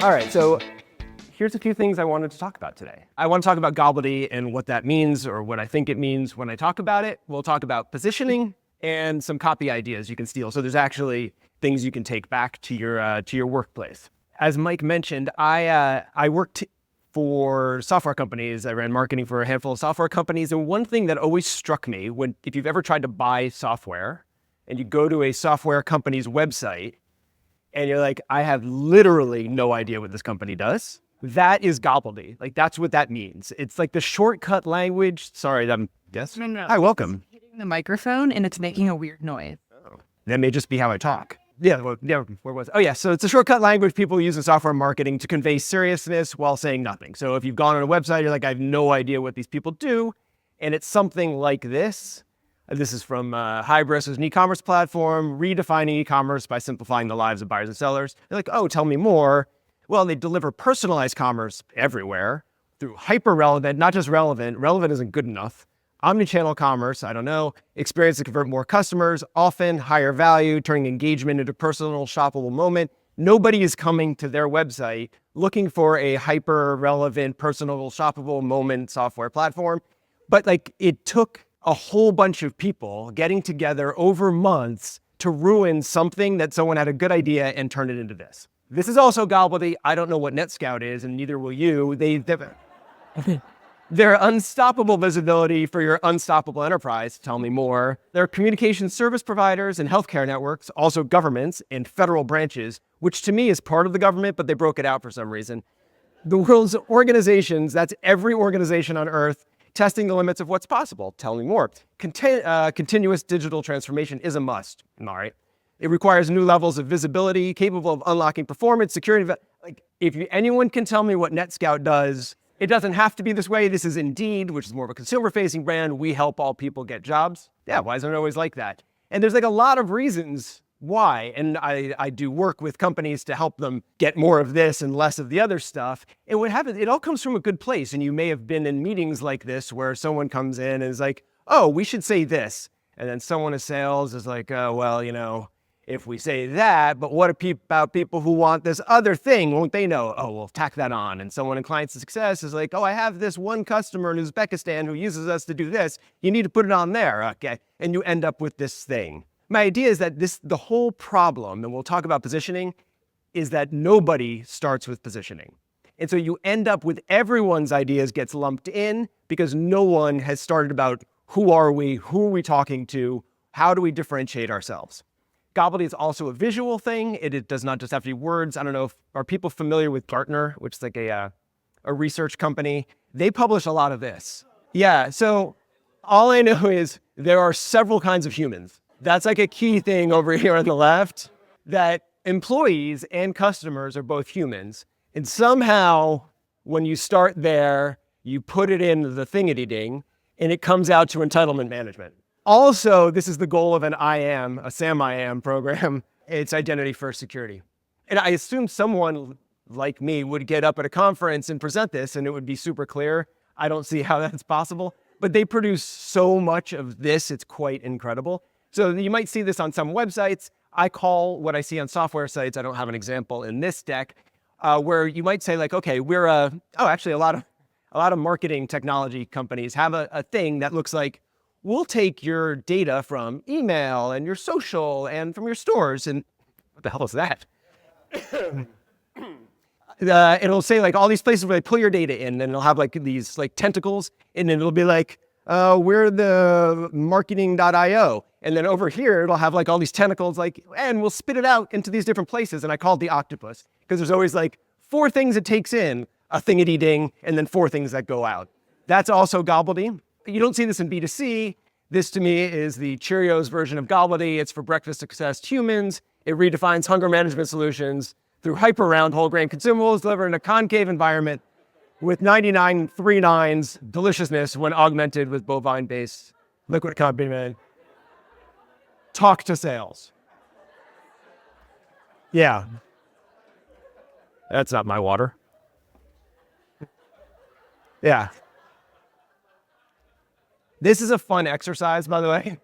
All right, so here's a few things I wanted to talk about today. I want to talk about Gobbledy and what that means, or what I think it means when I talk about it. We'll talk about positioning and some copy ideas you can steal. So there's actually things you can take back to your workplace. As Mike mentioned, I worked for software companies. I ran marketing for a handful of software companies. And one thing that always struck me if you've ever tried to buy software and you go to a software company's website and you're like, I have literally no idea what this company does. That is Gobbledy. Like, that's what that means. It's like the shortcut language. Sorry, yes? No. Hi, welcome. It's hitting the microphone and it's making a weird noise. Oh. That may just be how I talk. Yeah, where was it? Oh, yeah, so it's a shortcut language people use in software marketing to convey seriousness while saying nothing. So if you've gone on a website, you're like, I have no idea what these people do. And it's something like this. This is from Hybris, an e-commerce platform, redefining e-commerce by simplifying the lives of buyers and sellers. They're like, oh, tell me more. Well, they deliver personalized commerce everywhere through hyper-relevant, not just relevant. Relevant isn't good enough. Omnichannel commerce, I don't know. Experience to convert more customers, often higher value, turning engagement into a personal shoppable moment. Nobody is coming to their website looking for a hyper-relevant, personal shoppable moment software platform. But like, it took a whole bunch of people getting together over months to ruin something that someone had a good idea and turn it into this. This is also Gobbledy. I don't know what NetScout is, and neither will you. They're unstoppable visibility for your unstoppable enterprise. Tell me more. They're communication service providers and healthcare networks, also governments and federal branches, which to me is part of the government, but they broke it out for some reason. The world's organizations, that's every organization on Earth, testing the limits of what's possible. Tell me more. Continuous digital transformation is a must. All right. It requires new levels of visibility, capable of unlocking performance, security. Like, if anyone can tell me what NetScout does, it doesn't have to be this way. This is Indeed, which is more of a consumer-facing brand. We help all people get jobs. Yeah, why isn't it always like that? And there's like a lot of reasons why. And I do work with companies to help them get more of this and less of the other stuff. And what happens, it all comes from a good place. And you may have been in meetings like this where someone comes in and is like, oh, we should say this. And then someone in sales is like, oh, well, you know, if we say that, but what about people who want this other thing? Won't they know? Oh, we'll tack that on. And someone in client success is like, oh, I have this one customer in Uzbekistan who uses us to do this. You need to put it on there. Okay. And you end up with this thing. My idea is that the whole problem, and we'll talk about positioning, is that nobody starts with positioning. And so you end up with everyone's ideas gets lumped in because no one has started about who are we talking to, how do we differentiate ourselves? Gobbledy is also a visual thing. It does not just have to be words. I don't know, are people familiar with Gartner, which is like a research company? They publish a lot of this. Yeah, so all I know is there are several kinds of humans. That's like a key thing over here on the left, that employees and customers are both humans. And somehow, when you start there, you put it in the thingity-ding, and it comes out to entitlement management. Also, this is the goal of a SAM-I-AM program. It's identity first security. And I assume someone like me would get up at a conference and present this, and it would be super clear. I don't see how that's possible. But they produce so much of this, it's quite incredible. So you might see this on some websites. I call what I see on software sites, I don't have an example in this deck, where you might say like, okay, actually a lot of marketing technology companies have a thing that looks like, we'll take your data from email and your social and from your stores. And what the hell is that? It'll say like all these places where they pull your data in, and it'll have like these like tentacles, and then it'll be like, we're the marketing.io. And then over here, it'll have like all these tentacles, like, and we'll spit it out into these different places. And I call it the octopus because there's always like 4 things it takes in, a thingity-ding, and then 4 things that go out. That's also Gobbledy. You don't see this in B2C. This to me is the Cheerios version of Gobbledy. It's for breakfast-obsessed humans. It redefines hunger management solutions through hyper-round whole grain consumables delivered in a concave environment with 99.39's deliciousness when augmented with bovine-based liquid accompaniment. Talk to sales. Yeah. That's not my water. Yeah. This is a fun exercise, by the way,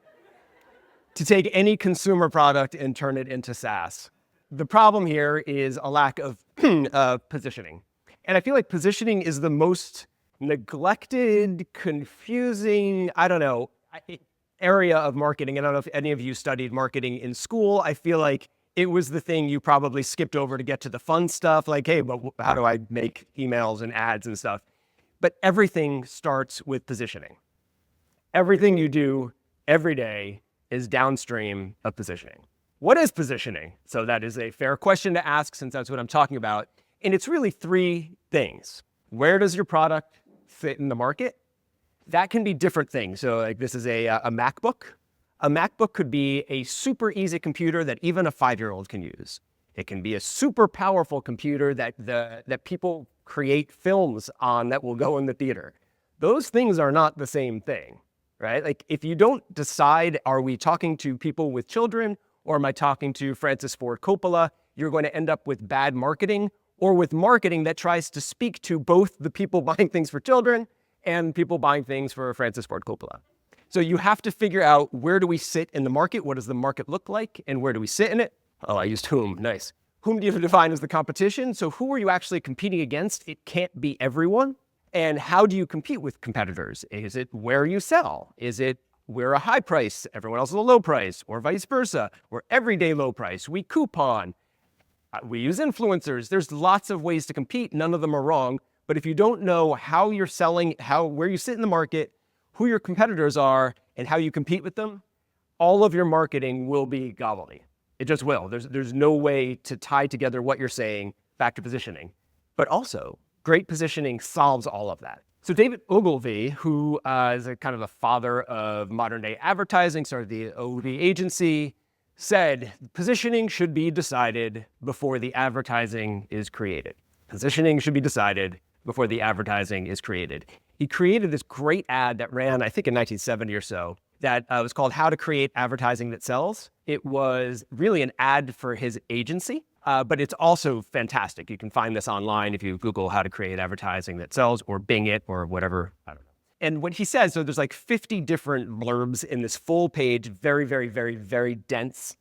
to take any consumer product and turn it into SaaS. The problem here is a lack of positioning. And I feel like positioning is the most neglected, confusing, area of marketing. And I don't know if any of you studied marketing in school. I feel like it was the thing you probably skipped over to get to the fun stuff. Like, hey, but how do I make emails and ads and stuff? But everything starts with positioning. Everything you do every day is downstream of positioning. What is positioning? So that is a fair question to ask, since that's what I'm talking about. And it's really three things. Where does your product fit in the market? That can be different things. So like this is a MacBook. A MacBook could be a super easy computer that even a 5-year-old can use. It can be a super powerful computer that people create films on that will go in the theater. Those things are not the same thing, right? Like if you don't decide, are we talking to people with children or am I talking to Francis Ford Coppola, you're going to end up with bad marketing, or with marketing that tries to speak to both the people buying things for children and people buying things for Francis Ford Coppola. So you have to figure out, where do we sit in the market? What does the market look like? And where do we sit in it? Oh, I used whom. Nice. Whom do you define as the competition? So who are you actually competing against? It can't be everyone. And how do you compete with competitors? Is it where you sell? Is it we're a high price, everyone else is a low price, or vice versa? We're everyday low price, we coupon, we use influencers. There's lots of ways to compete. None of them are wrong. But if you don't know how you're selling, where you sit in the market, who your competitors are, and how you compete with them, all of your marketing will be gobbledy. It just will. There's no way to tie together what you're saying back to positioning. But also, great positioning solves all of that. So David Ogilvy, who is a kind of the father of modern day advertising, started the Oatly agency, said positioning should be decided before the advertising is created. Positioning should be decided before the advertising is created. He created this great ad that ran, I think in 1970 or so, that was called How to Create Advertising That Sells. It was really an ad for his agency, but it's also fantastic. You can find this online if you Google how to create advertising that sells, or Bing it, or whatever, I don't know. And what he says, so there's like 50 different blurbs in this full page, very, very, very, very dense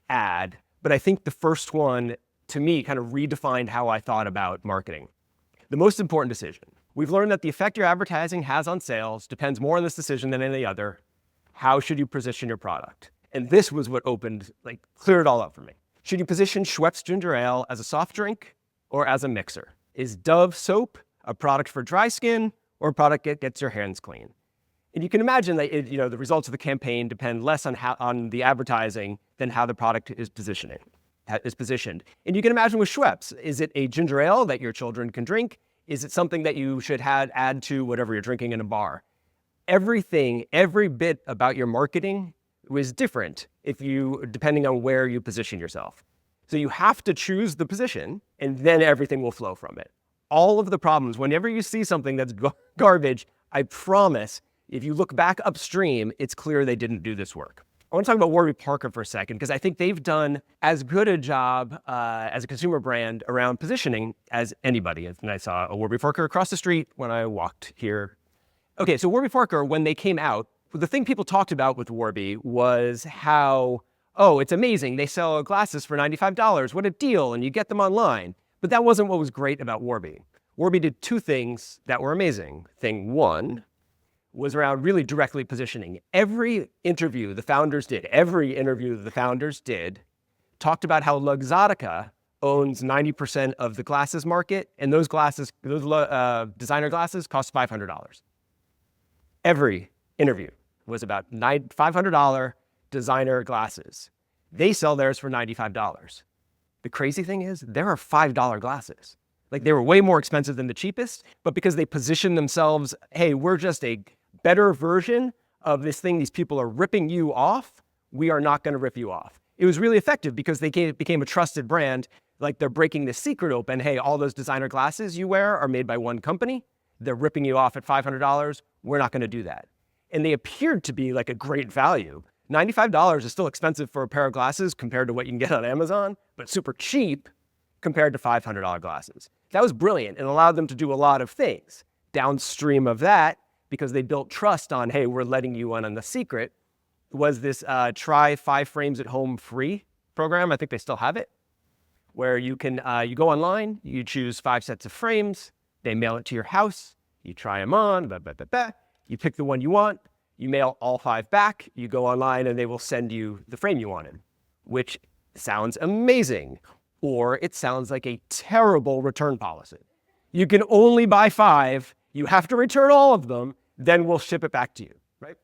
ad. But I think the first one, to me, kind of redefined how I thought about marketing. The most important decision. We've learned that the effect your advertising has on sales depends more on this decision than any other. How should you position your product? And this was what cleared it all up for me. Should you position Schweppes Ginger Ale as a soft drink or as a mixer? Is Dove soap a product for dry skin or a product that gets your hands clean? And you can imagine that the results of the campaign depend less on the advertising than how the product is positioned. And you can imagine with Schweppes, is it a ginger ale that your children can drink? Is it something that you should add to whatever you're drinking in a bar? Everything, every bit about your marketing was different depending on where you position yourself. So you have to choose the position, and then everything will flow from it. All of the problems, whenever you see something that's garbage, I promise, if you look back upstream, it's clear they didn't do this work. I want to talk about Warby Parker for a second, because I think they've done as good a job as a consumer brand around positioning as anybody. And I saw a Warby Parker across the street when I walked here. Okay, so Warby Parker, when they came out, the thing people talked about with Warby was how, oh, it's amazing. They sell glasses for $95. What a deal. And you get them online. But that wasn't what was great about Warby. Warby did two things that were amazing. Thing one was around really directly positioning. Every interview the founders did talked about how Luxottica owns 90% of the glasses market, and those designer glasses cost $500. Every interview was about $500 designer glasses. They sell theirs for $95. The crazy thing is, there are $5 glasses. Like, they were way more expensive than the cheapest, but because they positioned themselves, hey, we're just a better version of this thing these people are ripping you off, we are not going to rip you off. It was really effective because they became a trusted brand. Like, they're breaking the secret open. Hey, all those designer glasses you wear are made by one company. They're ripping you off at $500. We're not going to do that. And they appeared to be like a great value. $95 is still expensive for a pair of glasses compared to what you can get on Amazon, but super cheap compared to $500 glasses. That was brilliant and allowed them to do a lot of things. Downstream of that, because they built trust on, hey, we're letting you in on the secret, was this try 5 frames at home free program. I think they still have it. where you can, you go online, you choose 5 sets of frames, they mail it to your house, you try them on, you pick the one you want, you mail all 5 back, you go online and they will send you the frame you wanted, which sounds amazing, or it sounds like a terrible return policy. You can only buy 5, you have to return all of them, then we'll ship it back to you, right?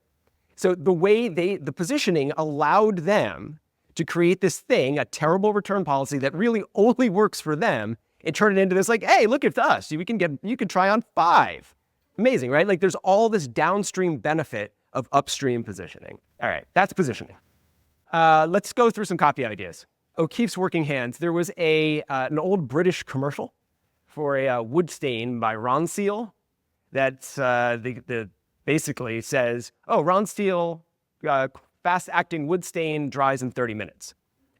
So the way the positioning allowed them to create this thing, a terrible return policy that really only works for them, and turn it into this like, hey, look at us, you can try on 5. Amazing, right? Like there's all this downstream benefit of upstream positioning. All right, that's positioning. Let's go through some copy ideas. O'Keeffe's Working Hands. There was an old British commercial for a wood stain by Ronseal that basically says, oh, Ronseal, fast-acting wood stain dries in 30 minutes.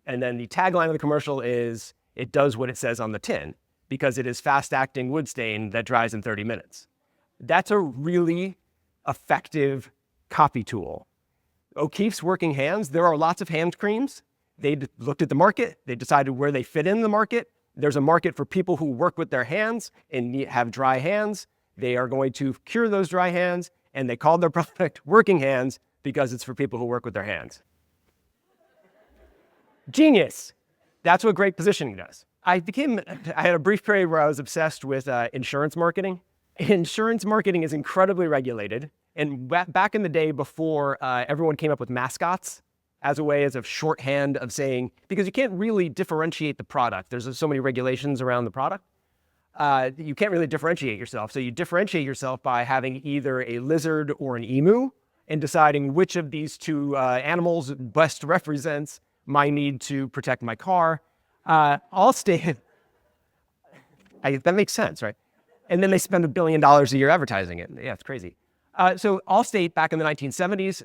And then the tagline of the commercial is, it does what it says on the tin, because it is fast-acting wood stain that dries in 30 minutes. That's a really effective copy tool. O'Keeffe's Working Hands, there are lots of hand creams. They looked at the market. They decided where they fit in the market. There's a market for people who work with their hands and have dry hands. They are going to cure those dry hands, and they called their product Working Hands because it's for people who work with their hands. Genius. That's what great positioning does. I had a brief period where I was obsessed with insurance marketing. Insurance marketing is incredibly regulated. And back in the day before everyone came up with mascots as a way as a shorthand of saying, because you can't really differentiate the product. There's so many regulations around the product. You can't really differentiate yourself. So you differentiate yourself by having either a lizard or an emu and deciding which of these 2 animals best represents my need to protect my car. Allstate, that makes sense, right? And then they spend $1 billion a year advertising it. Yeah, it's crazy. So Allstate back in the 1970s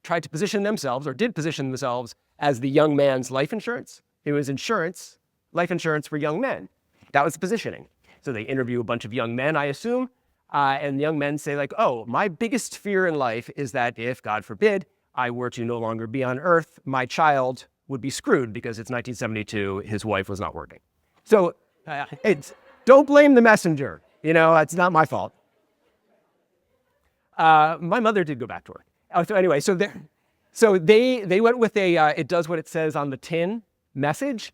tried to position themselves, or did position themselves, as the young man's life insurance. It was insurance, life insurance for young men. That was the positioning. So they interview a bunch of young men, I assume, and the young men say like, oh, my biggest fear in life is that if, God forbid, I were to no longer be on Earth, my child would be screwed because it's 1972, his wife was not working. So don't blame the messenger. It's not my fault. My mother did go back to work. So anyway, so they went with it does what it says on the tin message.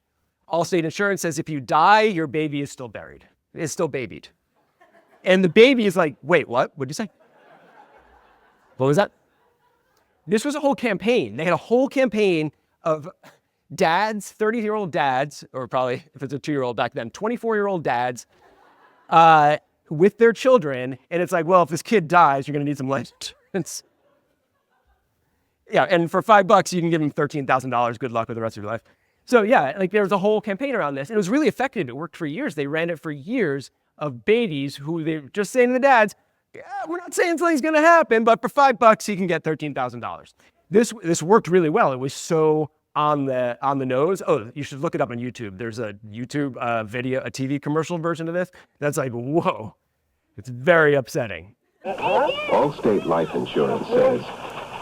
Allstate Insurance says if you die, your baby is still buried. It's still babied. And the baby is like, wait, what? What'd you say? What was that? This was a whole campaign. They had a whole campaign of dads, 30-year-old dads, or probably if it's a 2-year-old back then, 24-year-old dads, with their children. And it's like, well, if this kid dies, you're going to need some life insurance. Yeah, and for $5, you can give them $13,000. Good luck with the rest of your life. So yeah, like there was a whole campaign around this. And it was really effective. It worked for years. They ran it for years of babies who they were just saying to the dads, yeah, we're not saying something's going to happen, but for $5, you can get $13,000. This worked really well. It was so on the nose. Oh, you should look it up on YouTube. There's a YouTube video, a TV commercial version of this. That's like, whoa. It's very upsetting. Allstate Life Insurance says,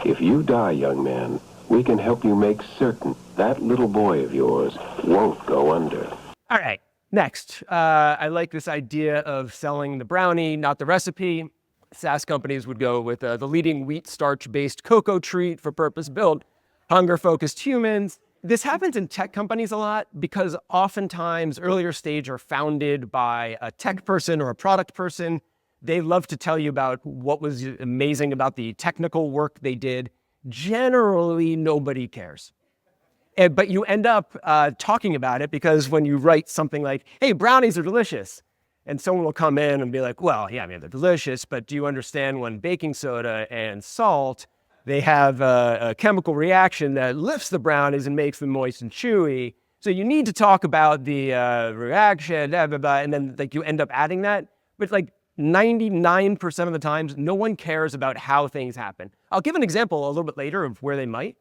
if you die, young man, we can help you make certain that little boy of yours won't go under. All right, next. I like this idea of selling the brownie, not the recipe. SaaS companies would go with the leading wheat starch-based cocoa treat for purpose-built, hunger-focused humans. This happens in tech companies a lot because oftentimes earlier stage are founded by a tech person or a product person. They love to tell you about what was amazing about the technical work they did. Generally, nobody cares. But you end up talking about it because when you write something like, hey, brownies are delicious, and someone will come in and be like, well, yeah, I mean, they're delicious, but do you understand when baking soda and salt, they have a chemical reaction that lifts the brownies and makes them moist and chewy. So you need to talk about the reaction, blah, blah, blah, and then like you end up adding that. But like 99% of the times, no one cares about how things happen. I'll give an example a little bit later of where they might.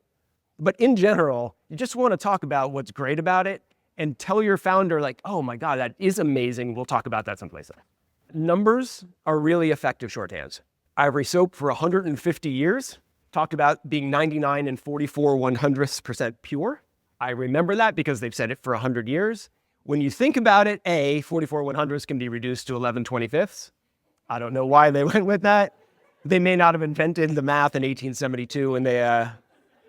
But in general, you just want to talk about what's great about it and tell your founder like, oh my God, that is amazing. We'll talk about that someplace else. Numbers are really effective shorthands. Ivory Soap for 150 years talked about being 99 and 44/100% pure. I remember that because they've said it for 100 years. When you think about it, 44/100ths can be reduced to 11/25ths. I don't know why they went with that. They may not have invented the math in 1872 when they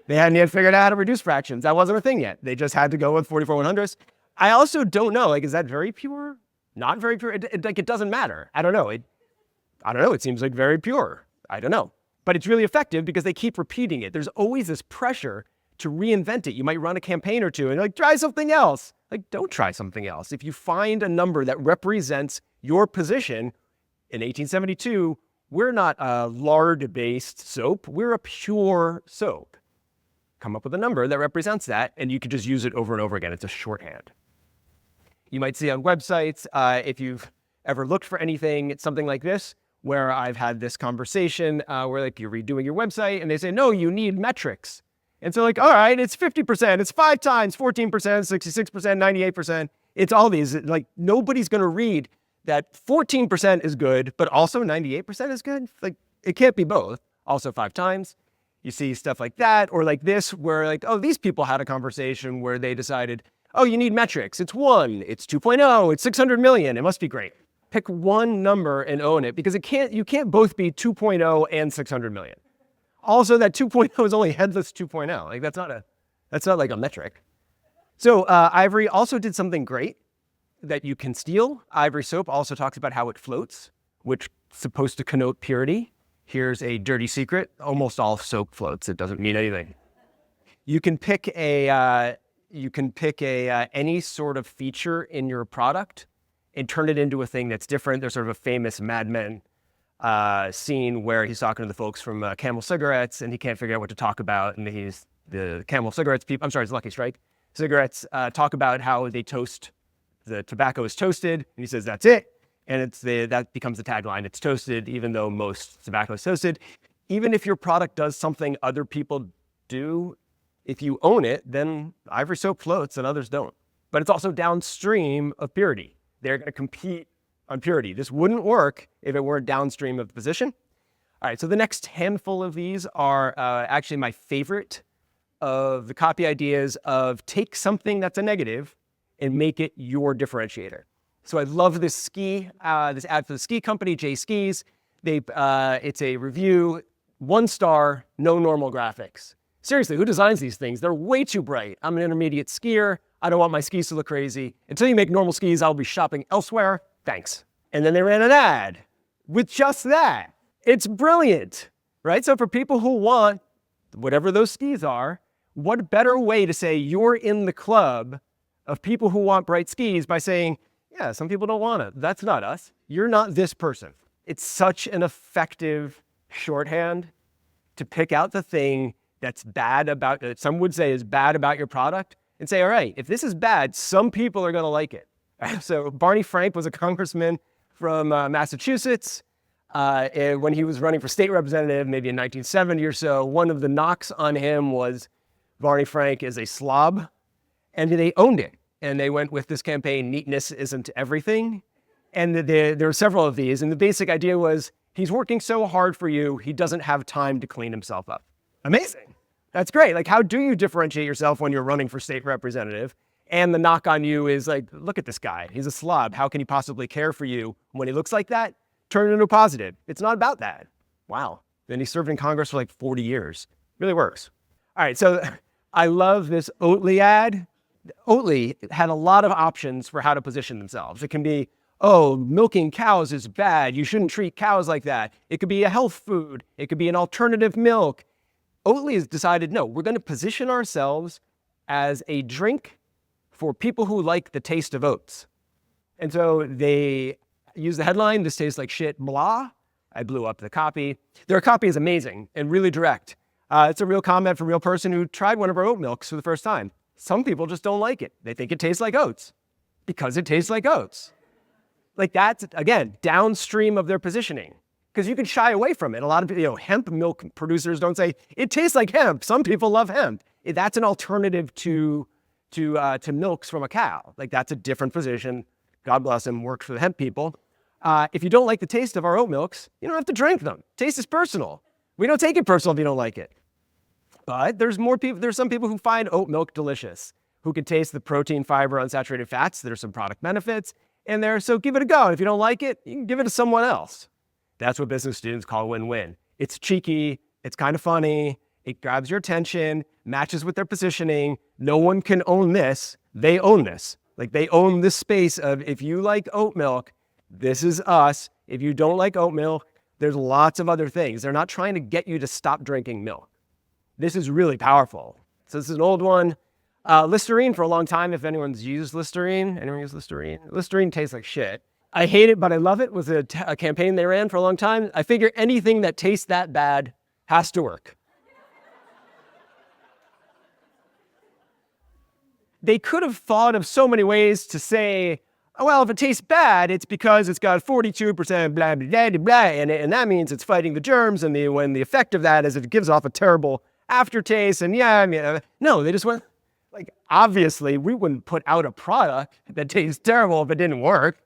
hadn't yet figured out how to reduce fractions. That wasn't a thing yet. They just had to go with 44/100ths. I also don't know, like, is that very pure? Not very pure? It doesn't matter. I don't know. It seems like very pure. I don't know. But it's really effective because they keep repeating it. There's always this pressure to reinvent it. You might run a campaign or two and like, try something else. Like, don't try something else. If you find a number that represents your position, in 1872, we're not a lard-based soap. We're a pure soap. Come up with a number that represents that, and you can just use it over and over again. It's a shorthand. You might see on websites, if you've ever looked for anything, it's something like this, where I've had this conversation where like you're redoing your website and they say, no, you need metrics. And so like, all right, it's 50%, it's 5 times, 14%, 66%, 98%. It's all these, like nobody's gonna read that 14% is good, but also 98% is good. Like it can't be both. Also 5 times. You see stuff like that, or like this, where like, oh, these people had a conversation where they decided, oh, you need metrics. It's 1, it's 2.0, it's 600 million. It must be great. Pick one number and own it, because you can't both be 2.0 and 600 million. Also, that 2.0 is only headless 2.0. Like that's not like a metric. So Ivory also did something great that you can steal. Ivory soap also talks about how it floats, which is supposed to connote purity. Here's a dirty secret. Almost all soap floats. It doesn't mean anything. You can pick any sort of feature in your product and turn it into a thing that's different. There's sort of a famous Mad Men scene where he's talking to the folks from Camel Cigarettes and he can't figure out what to talk about. And the Camel Cigarettes people, I'm sorry, it's Lucky Strike cigarettes, talk about how they toast, the tobacco is toasted. And he says, that's it. And that becomes the tagline. It's toasted, even though most tobacco is toasted. Even if your product does something other people do, if you own it, then Ivory soap floats and others don't. But it's also downstream of purity. They're going to compete on purity. This wouldn't work if it weren't downstream of the position. All right, so the next handful of these are actually my favorite of the copy ideas of take something that's a negative and make it your differentiator. So I love this this ad for the ski company, J Skis. It's a review, 1 star, no normal graphics. Seriously, who designs these things? They're way too bright. I'm an intermediate skier. I don't want my skis to look crazy. Until you make normal skis, I'll be shopping elsewhere. Thanks. And then they ran an ad with just that. It's brilliant, right? So for people who want whatever those skis are, what better way to say you're in the club of people who want bright skis by saying, yeah, some people don't want it. That's not us. You're not this person. It's such an effective shorthand to pick out the thing that's bad about, that some would say is bad about your product, and say, all right, if this is bad, some people are going to like it. So Barney Frank was a congressman from Massachusetts. And when he was running for state representative, maybe in 1970 or so, one of the knocks on him was Barney Frank is a slob, and they owned it. And they went with this campaign, neatness isn't everything. And there were several of these. And the basic idea was, he's working so hard for you, he doesn't have time to clean himself up. Amazing. That's great. Like, how do you differentiate yourself when you're running for state representative? And the knock on you is like, look at this guy. He's a slob. How can he possibly care for you when he looks like that? Turn it into a positive. It's not about that. Wow. Then he served in Congress for like 40 years. Really works. All right. So I love this Oatly ad. Oatly had a lot of options for how to position themselves. It can be, oh, milking cows is bad. You shouldn't treat cows like that. It could be a health food. It could be an alternative milk. Oatly has decided, no, we're going to position ourselves as a drink for people who like the taste of oats. And so they use the headline, this tastes like shit, blah. I blew up the copy. Their copy is amazing and really direct. It's a real comment from a real person who tried one of our oat milks for the first time. Some people just don't like it. They think it tastes like oats because it tastes like oats. Like that's, again, downstream of their positioning, because you can shy away from it. A lot of hemp milk producers don't say, it tastes like hemp. Some people love hemp. That's an alternative to milks from a cow. Like that's a different position. God bless him, works for the hemp people. If you don't like the taste of our oat milks, you don't have to drink them. Taste is personal. We don't take it personal if you don't like it. But there's some people who find oat milk delicious. who can taste the protein, fiber, unsaturated fats. There's some product benefits in there, so give it a go. And if you don't like it, you can give it to someone else. That's what business students call win-win. It's cheeky, it's kind of funny, it grabs your attention, matches with their positioning. No one can own this. They own this. Like, they own this space of, if you like oat milk, this is us. If you don't like oat milk, there's lots of other things. They're not trying to get you to stop drinking milk. This is really powerful. So this is an old one. Listerine for a long time, if anyone's used Listerine. Anyone use Listerine? Listerine tastes like shit. I hate it, but I love it was a campaign they ran for a long time. I figure anything that tastes that bad has to work. They could have thought of so many ways to say, oh, well, if it tastes bad, it's because it's got 42% blah, blah, blah, blah, and that means it's fighting the germs, and when the effect of that is it gives off a terrible aftertaste, and yeah, I mean, no, they just went, like, obviously, we wouldn't put out a product that tastes terrible if it didn't work.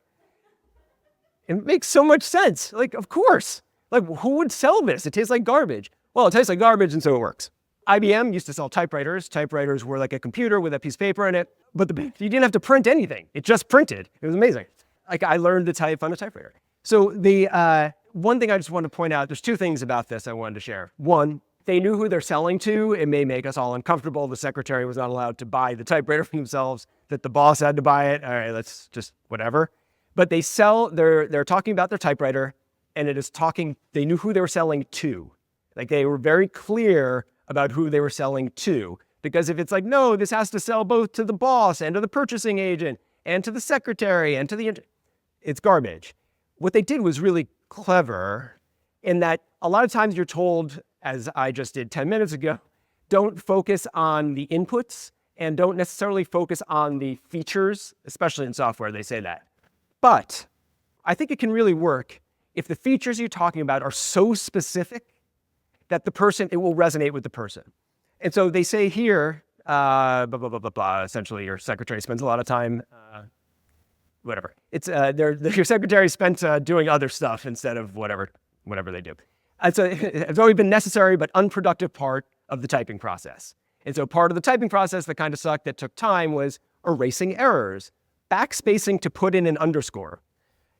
It makes so much sense. Like, of course. Like, who would sell this? It tastes like garbage. Well, it tastes like garbage, and so it works. IBM used to sell typewriters. Typewriters were like a computer with a piece of paper in it, but you didn't have to print anything. It just printed. It was amazing. Like, I learned to type on a typewriter. So the one thing I just want to point out, there's two things about this I wanted to share. One, they knew who they're selling to. It may make us all uncomfortable. The secretary was not allowed to buy the typewriter for themselves, that the boss had to buy it. All right, let's just whatever. But they're talking about their typewriter, and they knew who they were selling to. Like, they were very clear about who they were selling to. Because if it's like, no, this has to sell both to the boss and to the purchasing agent and to the secretary and to it's garbage. What they did was really clever in that a lot of times you're told, as I just did 10 minutes ago, don't focus on the inputs and don't necessarily focus on the features, especially in software, they say that. But I think it can really work if the features you're talking about are so specific that it will resonate with the person. And so they say here, blah, blah, blah, blah, blah. Essentially, your secretary spends a lot of time, whatever. Your secretary spent doing other stuff instead of whatever they do. And so it's always been necessary but unproductive part of the typing process. And so part of the typing process that kind of sucked, that took time, was erasing errors, backspacing to put in an underscore,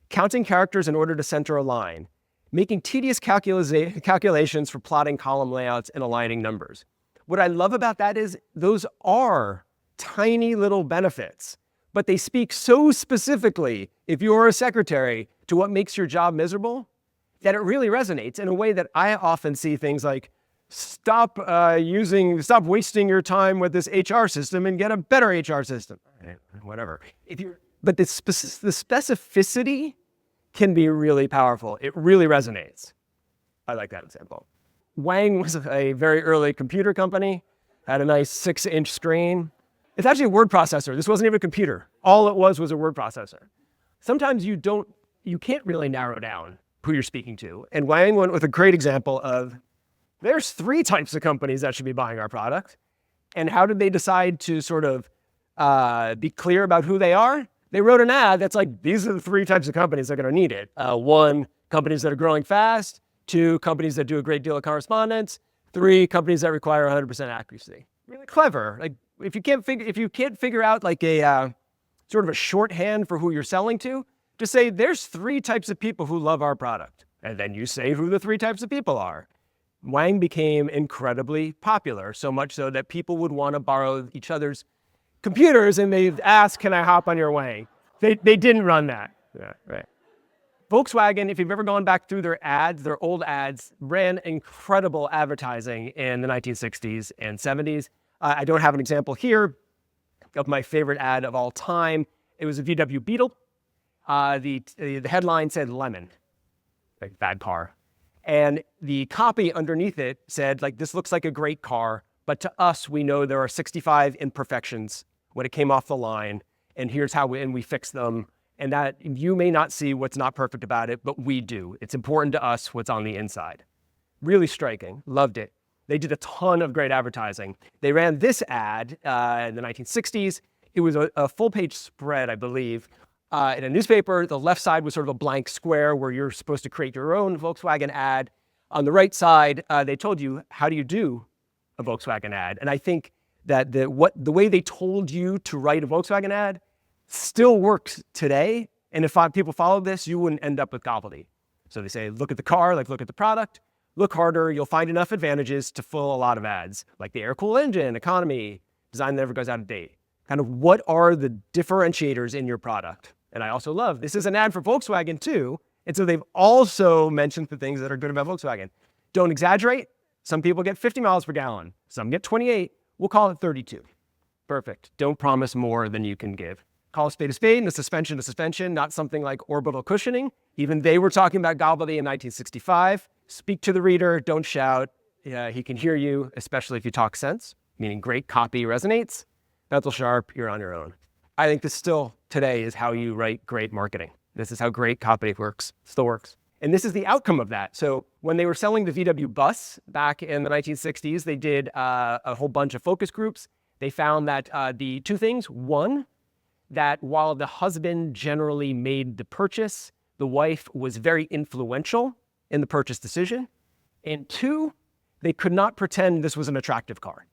counting characters in order to center a line, making tedious calculations for plotting column layouts and aligning numbers. What I love about that is those are tiny little benefits, but they speak so specifically, if you're a secretary, to what makes your job miserable, that it really resonates in a way that I often see things like, stop wasting your time with this HR system and get a better HR system, whatever. But the specificity can be really powerful. It really resonates. I like that example. Wang was a very early computer company, had a nice 6-inch screen. It's actually a word processor. This wasn't even a computer. All it was a word processor. Sometimes you can't really narrow down who you're speaking to. And Wang went with a great example of, there's 3 types of companies that should be buying our product. And how did they decide to sort of be clear about who they are? They wrote an ad that's like, these are the 3 types of companies that are going to need it. 1, companies that are growing fast. 2, companies that do a great deal of correspondence. 3, companies that require 100% accuracy. Really clever. Like, if you can't figure out like a sort of a shorthand for who you're selling to, just say there's 3 types of people who love our product, and then you say who the 3 types of people are. Wang became incredibly popular, so much so that people would want to borrow each other's computers, and they'd ask, can I hop on your Wang? They didn't run that. Yeah, right. Volkswagen, if you've ever gone back through their old ads, ran incredible advertising in the 1960s and 70s. I don't have an example here of my favorite ad of all time. It was a VW Beetle. The headline said lemon, like bad car. And the copy underneath it said, like, this looks like a great car, but to us, we know there are 65 imperfections when it came off the line, and here's how we fix them. And that you may not see what's not perfect about it, but we do. It's important to us what's on the inside. Really striking. Loved it. They did a ton of great advertising. They ran this ad in the 1960s. It was a full-page spread, I believe, in a newspaper. The left side was sort of a blank square where you're supposed to create your own Volkswagen ad. On the right side, they told you, how do you do a Volkswagen ad? And I think that the way they told you to write a Volkswagen ad still works today. And if people followed this, you wouldn't end up with Gobbledy. So they say, look at the car, like look at the product, look harder, you'll find enough advantages to fill a lot of ads, like the air-cooled engine, economy, design that never goes out of date. Kind of what are the differentiators in your product? And I also love, this is an ad for Volkswagen too. And so they've also mentioned the things that are good about Volkswagen. Don't exaggerate. Some people get 50 miles per gallon. Some get 28. We'll call it 32. Perfect. Don't promise more than you can give. Call a spade and a suspension, not something like orbital cushioning. Even they were talking about Gobbledy in 1965. Speak to the reader, don't shout. He can hear you, especially if you talk sense, meaning great copy resonates. Pencil sharp, you're on your own. I think this still today is how you write great marketing. This is how great copy works, still works. And this is the outcome of that. So when they were selling the VW bus back in the 1960s, they did a whole bunch of focus groups. They found that the two things, one, that while the husband generally made the purchase, the wife was very influential in the purchase decision. And two, they could not pretend this was an attractive car.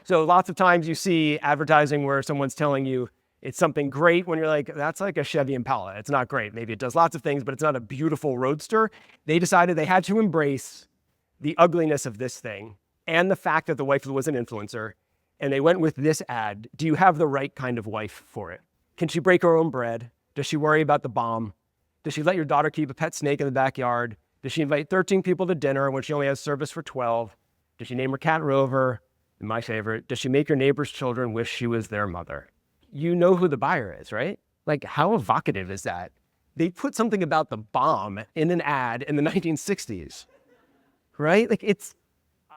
So lots of times you see advertising where someone's telling you it's something great when you're like, that's like a Chevy Impala. It's not great. Maybe it does lots of things, but it's not a beautiful roadster. They decided they had to embrace the ugliness of this thing and the fact that the wife was an influencer. And they went with this ad. Do you have the right kind of wife for it? Can she break her own bread? Does she worry about the bomb? Does she let your daughter keep a pet snake in the backyard? Does she invite 13 people to dinner when she only has service for 12? Does she name her cat Rover? And my favorite, does she make your neighbor's children wish she was their mother? You know who the buyer is, right? Like, how evocative is that? They put something about the bomb in an ad in the 1960s, right? Like,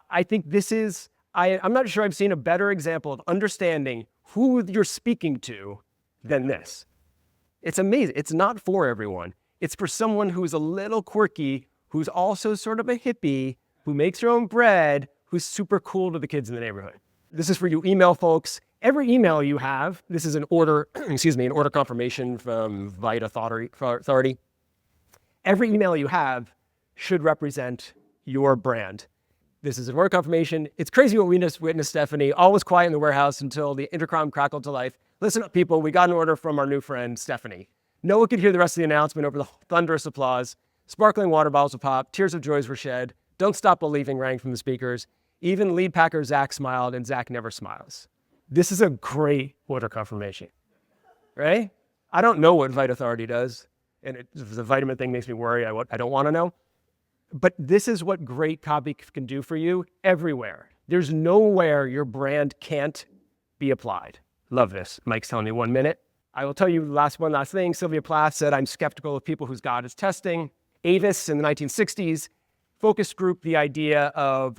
I think this is, I'm not sure I've seen a better example of understanding who you're speaking to than this. It's amazing. It's not for everyone. It's for someone who's a little quirky, who's also sort of a hippie, who makes her own bread, who's super cool to the kids in the neighborhood. This is for you email folks. Every email you have, this is an order, an order confirmation from Vita Authority. Every email you have should represent your brand. This is an order confirmation. It's crazy what we just witnessed, Stephanie. All was quiet in the warehouse until the intercom crackled to life. Listen up, people. We got an order from our new friend, Stephanie. No one could hear the rest of the announcement over the thunderous applause. Sparkling water bottles would pop. Tears of joys were shed. Don't stop believing rang from the speakers. Even lead packer Zach smiled, and Zach never smiles. This is a great order confirmation, right? I don't know what Vita Authority does, and the vitamin thing makes me worry. I don't want to know. But this is what great copy can do for you everywhere. There's nowhere your brand can't be applied. Love this. Mike's telling me 1 minute. I will tell you one last thing. Sylvia Plath said, I'm skeptical of people whose God is testing. Avis in the 1960s focus group the idea of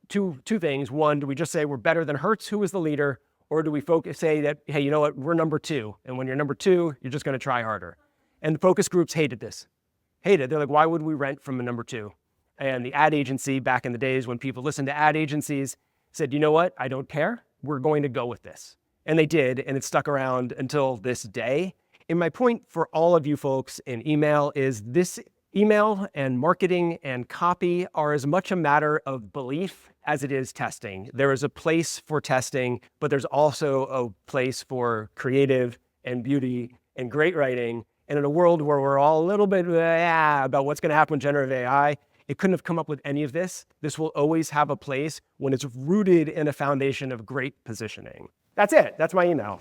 two things. One, do we just say we're better than Hertz, who is the leader? Or do we say that, hey, you know what, we're number two. And when you're number two, you're just going to try harder. And the focus groups hated this. They're like, why would we rent from a number two? And the ad agency back in the days when people listened to ad agencies said, you know what, I don't care. We're going to go with this. And they did, and it stuck around until this day. And my point for all of you folks in email is this email and marketing and copy are as much a matter of belief as it is testing. There is a place for testing, but there's also a place for creative and beauty and great writing. And in a world where we're all a little bit about what's going to happen with generative AI, it couldn't have come up with any of this. This will always have a place when it's rooted in a foundation of great positioning. That's it. That's my email.